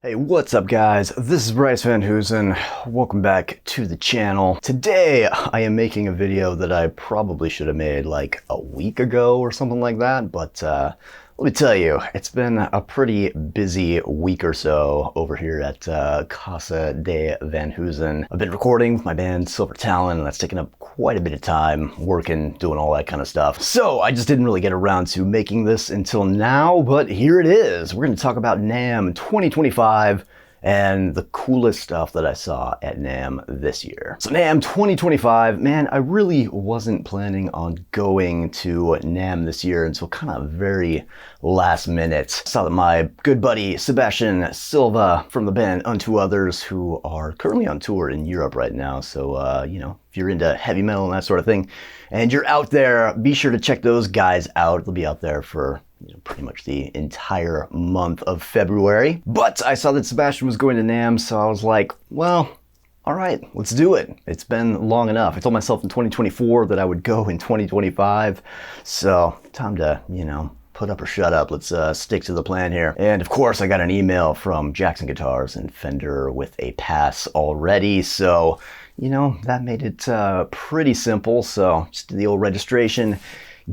Hey, what's up guys? This is Bryce Van Hoosen. Welcome back to the channel. Today I am making a video that I probably should have made like a week ago or something like that, but let me tell you, it's been a pretty busy week or so over here at Casa de Van Hoosen. I've been recording with my band Silver Talon, and that's taken up quite a bit of time, working, doing all that kind of stuff. So I just didn't really get around to making this until now, but here it is. We're going to talk about NAMM 2025 and the coolest stuff that I saw at NAMM this year. So NAMM 2025, man, I really wasn't planning on going to NAMM this year until kind of very last minute. Saw that my good buddy Sebastian Silva from the band Unto Others, who are currently on tour in Europe right now. So, you know, if you're into heavy metal and that sort of thing, and you're out there, be sure to check those guys out. They'll be out there for pretty much the entire month of February. But I saw that Sebastian was going to NAMM, so I was like, well, all right, let's do it. It's been long enough. I told myself in 2024 that I would go in 2025, so time to, put up or shut up. Let's stick to the plan here. And of course, I got an email from Jackson Guitars and Fender with a pass already, so, that made it pretty simple. So just did the old registration,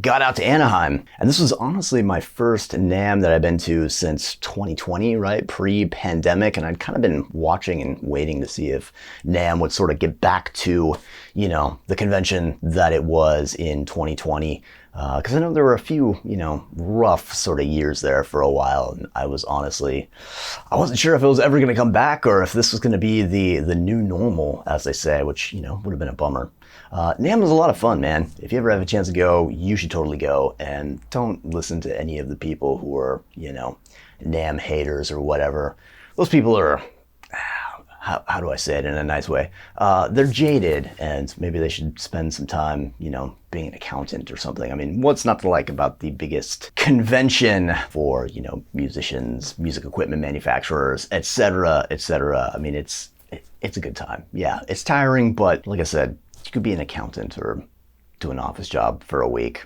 got out to Anaheim. And this was honestly my first NAMM that I've been to since 2020, right? Pre-pandemic. And I'd kind of been watching and waiting to see if NAMM would sort of get back to, the convention that it was in 2020. Because I know there were a few, rough sort of years there for a while. And I wasn't sure if it was ever going to come back or if this was going to be the new normal, as they say, which, would have been a bummer. NAMM was a lot of fun, man. If you ever have a chance to go, you should totally go. And don't listen to any of the people who are, NAMM haters or whatever. Those people are, how do I say it in a nice way? They're jaded, and maybe they should spend some time, being an accountant or something. I mean, what's not to like about the biggest convention for, musicians, music equipment manufacturers, etc., etc. I mean, it's a good time. Yeah, it's tiring, but like I said, you could be an accountant or do an office job for a week.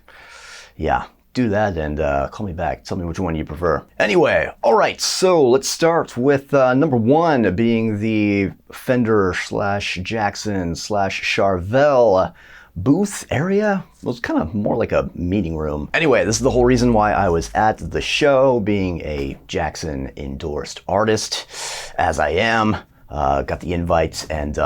Yeah, do that and call me back. Tell me which one you prefer. Anyway, all right, so let's start with number one being the Fender / Jackson / Charvel booth area. It was kind of more like a meeting room. Anyway, this is the whole reason why I was at the show, being a Jackson endorsed artist, as I am. Got the invite, and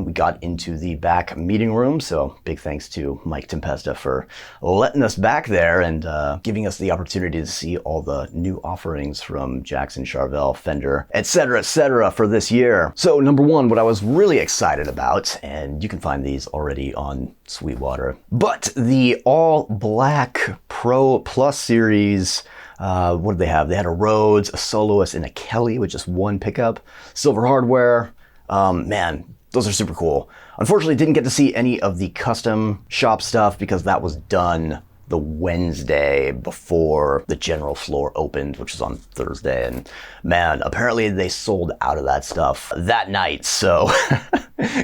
we got into the back meeting room. So big thanks to Mike Tempesta for letting us back there and giving us the opportunity to see all the new offerings from Jackson, Charvel, Fender, etc. for this year. So number one, what I was really excited about, and you can find these already on Sweetwater, but the all black Pro Plus series. What did they have? They had a Rhodes, a Soloist, and a Kelly with just one pickup. Silver hardware. Man, those are super cool. Unfortunately, didn't get to see any of the custom shop stuff because that was done the Wednesday before the general floor opened, which was on Thursday. And man, apparently they sold out of that stuff that night. So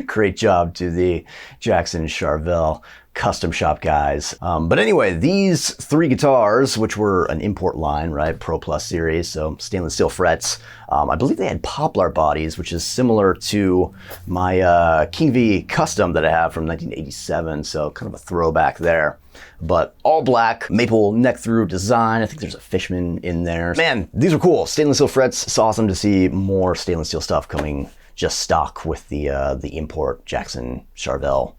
great job to the Jackson Charvel custom shop guys. But anyway, these three guitars, which were an import line, right? Pro Plus series, so stainless steel frets. I believe they had poplar bodies, which is similar to my King V custom that I have from 1987. So kind of a throwback there. But all black, maple neck through design. I think there's a Fishman in there. Man, these are cool. Stainless steel frets. It's awesome to see more stainless steel stuff coming just stock with the import Jackson Charvel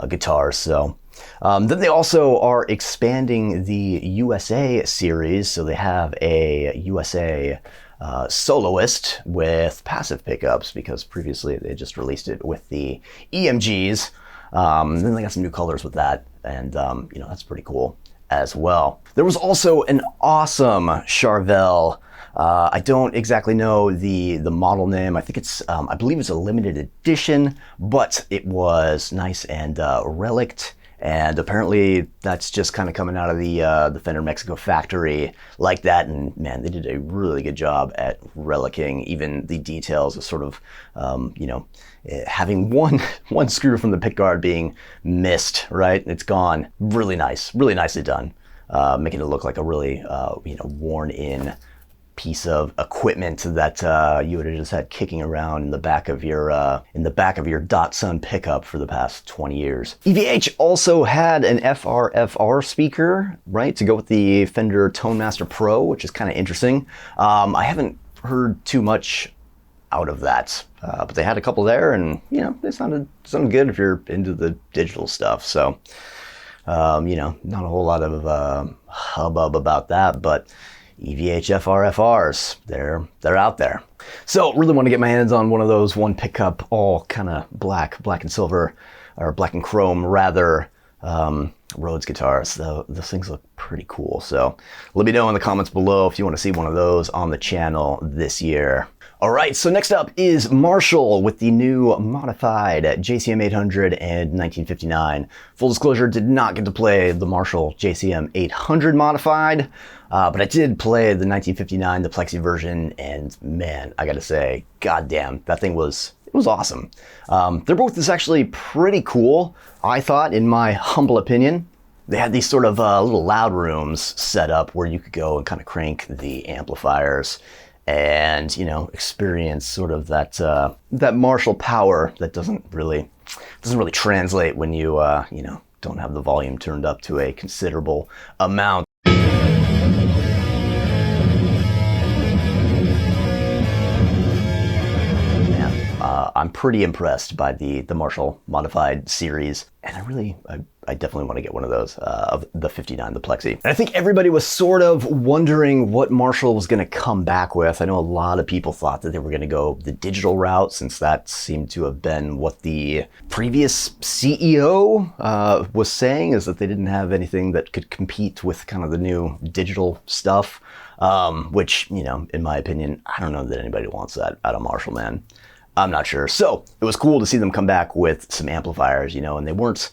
guitars. So then they also are expanding the USA series. So they have a USA Soloist with passive pickups because previously they just released it with the EMGs. Then they got some new colors with that, and that's pretty cool as well. There was also an awesome Charvel. I don't exactly know the model name. I think it's, I believe it's a limited edition, but it was nice and relict. And apparently that's just kind of coming out of the Fender Mexico factory like that. And man, they did a really good job at relicking even the details of sort of, having one screw from the pickguard being missed, right? It's gone. Really nice, really nicely done. Making it look like a really, worn in piece of equipment that you would have just had kicking around in the back of your Datsun pickup for the past 20 years. EVH also had an FR/FR speaker, right, to go with the Fender ToneMaster Pro, which is kind of interesting. I haven't heard too much out of that, but they had a couple there, and you know, they sounded good if you're into the digital stuff. So you know, not a whole lot of hubbub about that, but EVH FR/FRs, they're out there. So really want to get my hands on one of those one pickup, all kind of black and silver, or black and chrome rather, Rhodes guitars. Those things look pretty cool. So let me know in the comments below if you want to see one of those on the channel this year. All right, so next up is Marshall with the new modified JCM 800 and 1959. Full disclosure, did not get to play the Marshall JCM 800 modified, but I did play the 1959, the Plexi version, and man, I gotta say, goddamn, that thing was awesome. They're both actually pretty cool, I thought, in my humble opinion. They had these sort of little loud rooms set up where you could go and kind of crank the amplifiers and, you know, experience sort of that Marshall power that doesn't really translate when you you know, don't have the volume turned up to a considerable amount. I'm pretty impressed by the Marshall modified series, and I definitely want to get one of those, of the 59, the Plexi. And I think everybody was sort of wondering what Marshall was going to come back with. I know a lot of people thought that they were going to go the digital route, since that seemed to have been what the previous CEO was saying, is that they didn't have anything that could compete with kind of the new digital stuff, which, you know, in my opinion, I don't know that anybody wants that out of Marshall, man. I'm not sure. So it was cool to see them come back with some amplifiers, you know, and it was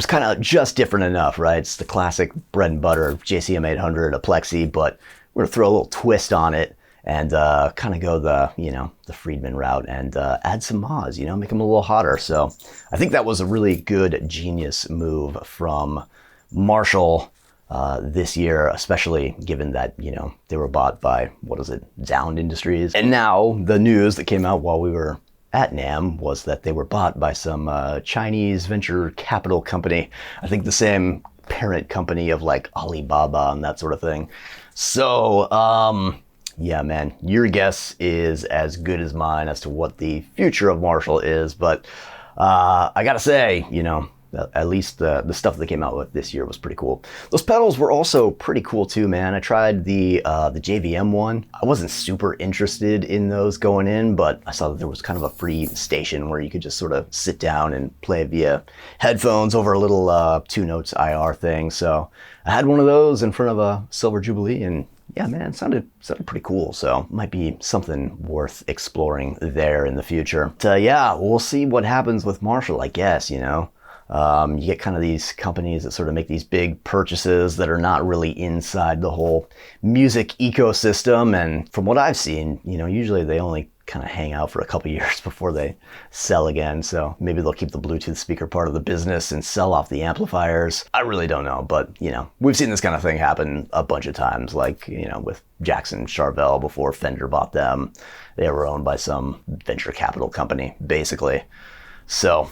kind of just different enough, right? It's the classic bread and butter JCM 800, a Plexi, but we're gonna throw a little twist on it and kind of go the, you know, the Friedman route and add some mods, you know, make them a little hotter. So I think that was a really good, genius move from Marshall this year, especially given that, you know, they were bought by, what is it, Sound Industries. And now the news that came out while we were at NAMM was that they were bought by some Chinese venture capital company. I think the same parent company of like Alibaba and that sort of thing. So, yeah, man, your guess is as good as mine as to what the future of Marshall is. But I gotta say, you know, at least the stuff that came out with this year was pretty cool. Those pedals were also pretty cool too, man. I tried the JVM one. I wasn't super interested in those going in, but I saw that there was kind of a free station where you could just sort of sit down and play via headphones over a little 2 notes IR thing. So I had one of those in front of a Silver Jubilee, and yeah, man, it sounded pretty cool. So might be something worth exploring there in the future. But yeah, we'll see what happens with Marshall, I guess, you know. You get kind of these companies that sort of make these big purchases that are not really inside the whole music ecosystem. And from what I've seen, you know, usually they only kind of hang out for a couple years before they sell again. So maybe they'll keep the Bluetooth speaker part of the business and sell off the amplifiers. I really don't know, but you know, we've seen this kind of thing happen a bunch of times, like, you know, with Jackson Charvel before Fender bought them. They were owned by some venture capital company, basically. So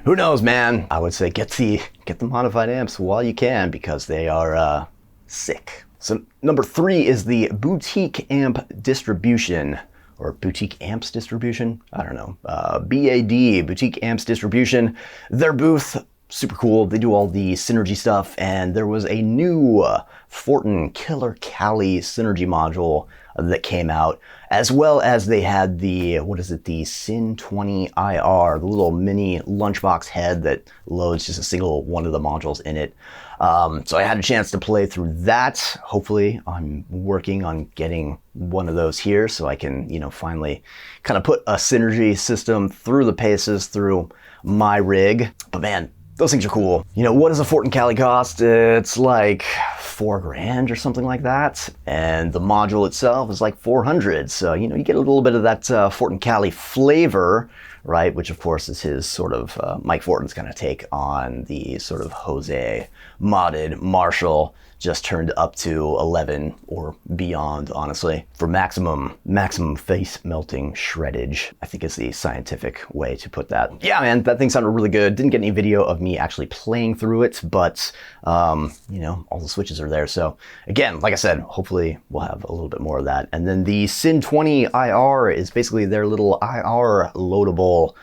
who knows, man? I would say get the modified amps while you can, because they are sick. So number 3 is the Boutique Amp Distribution, or Boutique Amps Distribution? I don't know. BAD, Boutique Amps Distribution. Their booth, super cool. They do all the Synergy stuff, and there was a new Fortin Killer Cali Synergy module that came out, as well as they had the, what is it, the Syn 20 IR, the little mini lunchbox head that loads just a single one of the modules in it. So I had a chance to play through that. Hopefully I'm working on getting one of those here so I can, you know, finally kind of put a Synergy system through the paces through my rig. But man, those things are cool. You know, what does a Fortin Cali cost? It's like 4 grand or something like that. And the module itself is like 400. So, you know, you get a little bit of that Fortin Cali flavor, right? Which of course is his sort of, Mike Fortin's kind of take on the sort of Jose modded Marshall, just turned up to 11 or beyond, honestly, for maximum face melting shreddage, I think is the scientific way to put that. Yeah, man, that thing sounded really good. Didn't get any video of me actually playing through it, but you know, all the switches are there. So again, like I said, hopefully we'll have a little bit more of that. And then the Sin 20 IR is basically their little IR loadable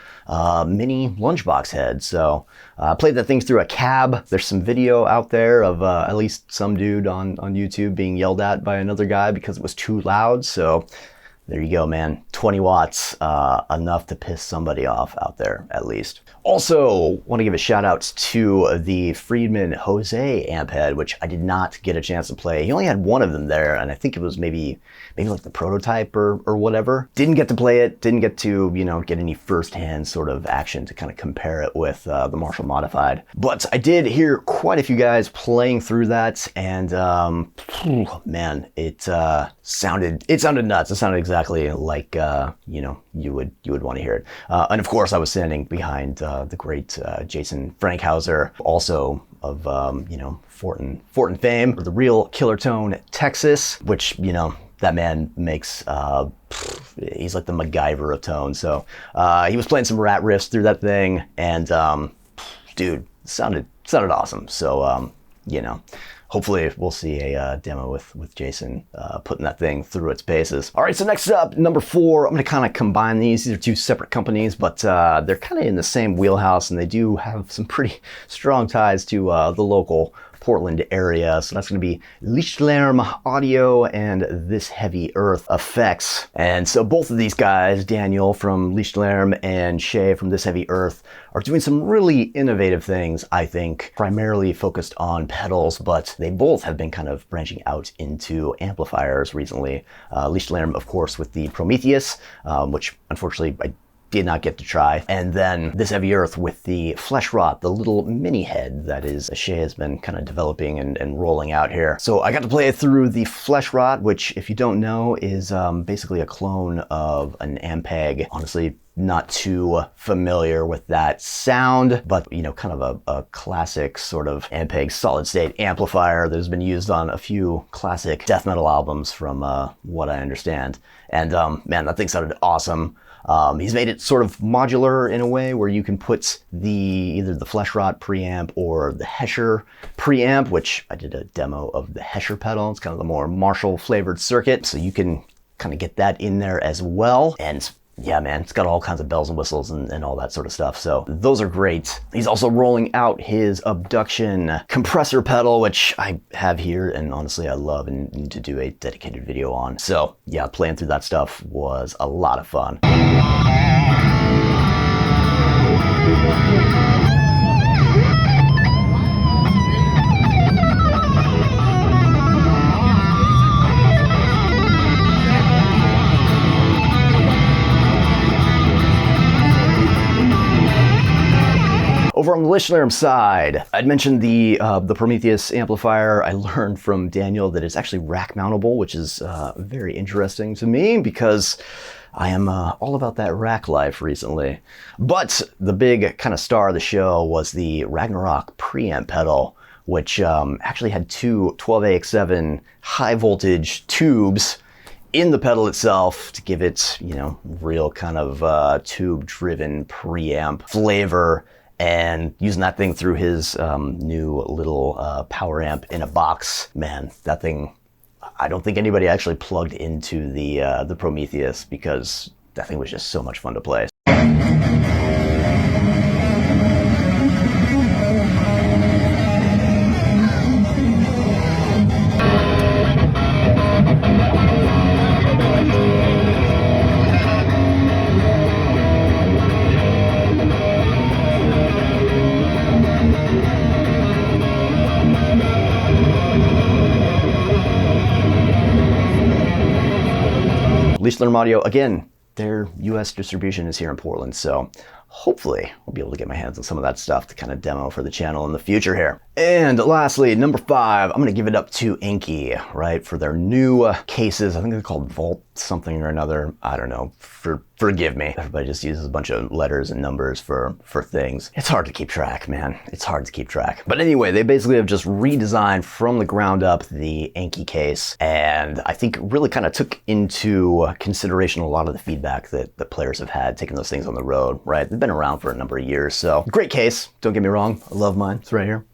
mini lunchbox head. So I played that thing through a cab. There's some video out there of at least some dude on YouTube being yelled at by another guy because it was too loud. So there you go, man. 20 watts, enough to piss somebody off out there, at least. Also, want to give a shout out to the Friedman Jose amp head, which I did not get a chance to play. He only had one of them there, and I think it was maybe like the prototype or whatever. Didn't get to play it, didn't get to, you know, get any firsthand sort of action to kind of compare it with the Marshall Modified. But I did hear quite a few guys playing through that, and man, it sounded nuts. It sounded exactly like you know, you would want to hear it. And of course, I was standing behind the great Jason Frankhauser, also of you know, Fortin fame, the real Killer Tone Texas, which, you know, that man makes he's like the MacGyver of tone. So he was playing some rat riffs through that thing, and dude, sounded awesome. So you know, hopefully we'll see a demo with Jason putting that thing through its paces. All right, so next up, number 4, I'm gonna kind of combine these. These are 2 separate companies, but they're kind of in the same wheelhouse, and they do have some pretty strong ties to the local Portland area. So that's going to be Lichtlærm Audio and ThisHeavyEarth Effects. And so both of these guys, Daniel from Lichtlærm and Shay from ThisHeavyEarth, are doing some really innovative things, I think, primarily focused on pedals, but they both have been kind of branching out into amplifiers recently. Lichtlærm, of course, with the Prometheus, which unfortunately I did not get to try. And then ThisHeavyEarth with the Flesh Rot, the little mini head that is Shay has been kind of developing and rolling out here. So I got to play it through the Flesh Rot, which, if you don't know, is basically a clone of an Ampeg. Honestly, not too familiar with that sound, but, you know, kind of a classic sort of Ampeg solid state amplifier that has been used on a few classic death metal albums from what I understand. And man, that thing sounded awesome. He's made it sort of modular in a way where you can put either the Flesh Rot preamp or the Hesher preamp, which I did a demo of the Hesher pedal. It's kind of the more Marshall flavored circuit, so you can kind of get that in there as well. And yeah, man, it's got all kinds of bells and whistles and all that sort of stuff. So those are great. He's also rolling out his Abduction compressor pedal, which I have here, and honestly, I love and need to do a dedicated video on. So yeah, playing through that stuff was a lot of fun. Over on the Lichtlærm side, I'd mentioned the Prometheus amplifier. I learned from Daniel that it's actually rack mountable, which is very interesting to me because I am all about that rack life recently. But the big kind of star of the show was the Ragnarok preamp pedal, which actually had 2 12AX7 high voltage tubes in the pedal itself to give it, you know, real kind of tube driven preamp flavor. And using that thing through his new little power amp in a box, man, that thing, I don't think anybody actually plugged into the Prometheus because that thing was just so much fun to play. Lichtlærm Audio, again, their US distribution is here in Portland, so hopefully I'll be able to get my hands on some of that stuff to kind of demo for the channel in the future here. And lastly, number 5, I'm going to give it up to ENKI, right, for their new cases. I think they're called Vault something or another. I don't know. Forgive me. Everybody just uses a bunch of letters and numbers for things. It's hard to keep track, man. It's hard to keep track. But anyway, they basically have just redesigned from the ground up the ENKI case, and I think really kind of took into consideration a lot of the feedback that the players have had taking those things on the road, right? They've been around for a number of years, so great case. Don't get me wrong. I love mine. It's right here.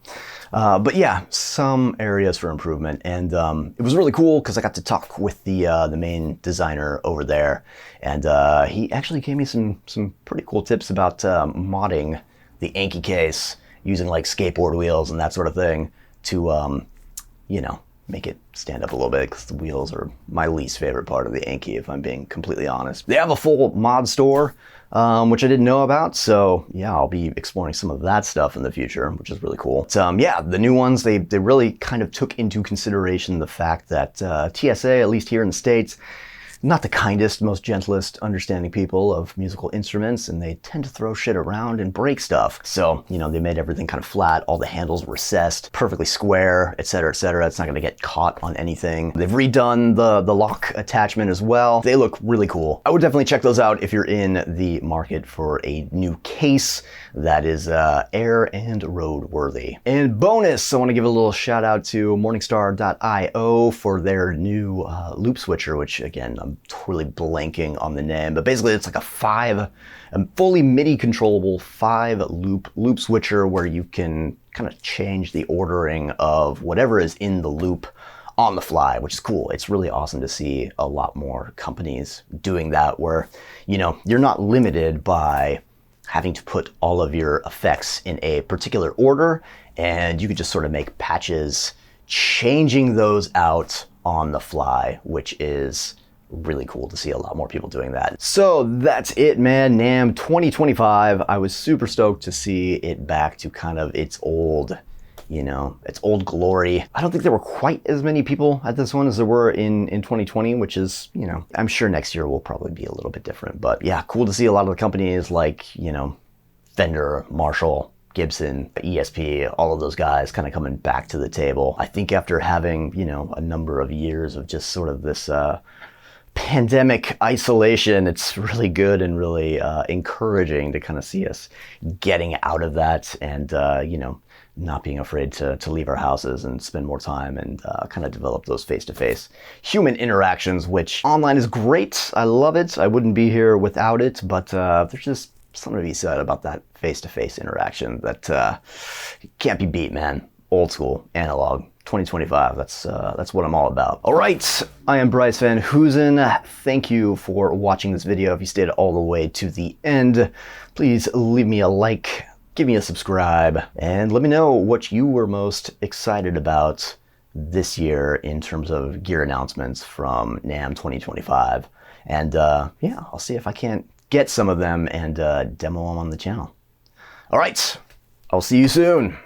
But yeah, some areas for improvement, and it was really cool because I got to talk with the main designer over there, and he actually gave me some pretty cool tips about modding the ENKI case using like skateboard wheels and that sort of thing to you know, make it stand up a little bit, because the wheels are my least favorite part of the ENKI, if I'm being completely honest. They have a full mod store, which I didn't know about, so yeah, I'll be exploring some of that stuff in the future, which is really cool. But, yeah, the new ones, they really kind of took into consideration the fact that TSA, at least here in the States, not the kindest, most gentlest, understanding people of musical instruments, and they tend to throw shit around and break stuff. So, you know, they made everything kind of flat, all the handles were recessed, perfectly square, etc., etc. It's not gonna get caught on anything. They've redone the lock attachment as well. They look really cool. I would definitely check those out if you're in the market for a new case that is air and roadworthy. And bonus, I want to give a little shout out to Morningstar.io for their new loop switcher, which again, I'm totally blanking on the name, but basically it's like a fully MIDI controllable 5-loop switcher where you can kind of change the ordering of whatever is in the loop on the fly, which is cool. It's really awesome to see a lot more companies doing that, where, you know, you're not limited by having to put all of your effects in a particular order, and you could just sort of make patches, changing those out on the fly, which is really cool to see a lot more people doing that. So that's it, man. NAMM 2025. I was super stoked to see it back to kind of its old, you know, its old glory. I don't think there were quite as many people at this one as there were in 2020, which is, you know, I'm sure next year will probably be a little bit different. But yeah, cool to see a lot of the companies like, you know, Fender, Marshall, Gibson, ESP, all of those guys kind of coming back to the table. I think after having, you know, a number of years of just sort of this pandemic isolation, it's really good and really encouraging to kind of see us getting out of that and, you know, not being afraid to leave our houses and spend more time and kind of develop those face-to-face human interactions, which online is great. I love it. I wouldn't be here without it, but there's just something to be said about that face-to-face interaction that can't be beat, man. Old school, analog. 2025, that's what I'm all about. All right, I am Bryce Van Hoosen. Thank you for watching this video. If you stayed all the way to the end, please leave me a like, give me a subscribe, and let me know what you were most excited about this year in terms of gear announcements from NAMM 2025. And yeah, I'll see if I can't get some of them and demo them on the channel. All right, I'll see you soon.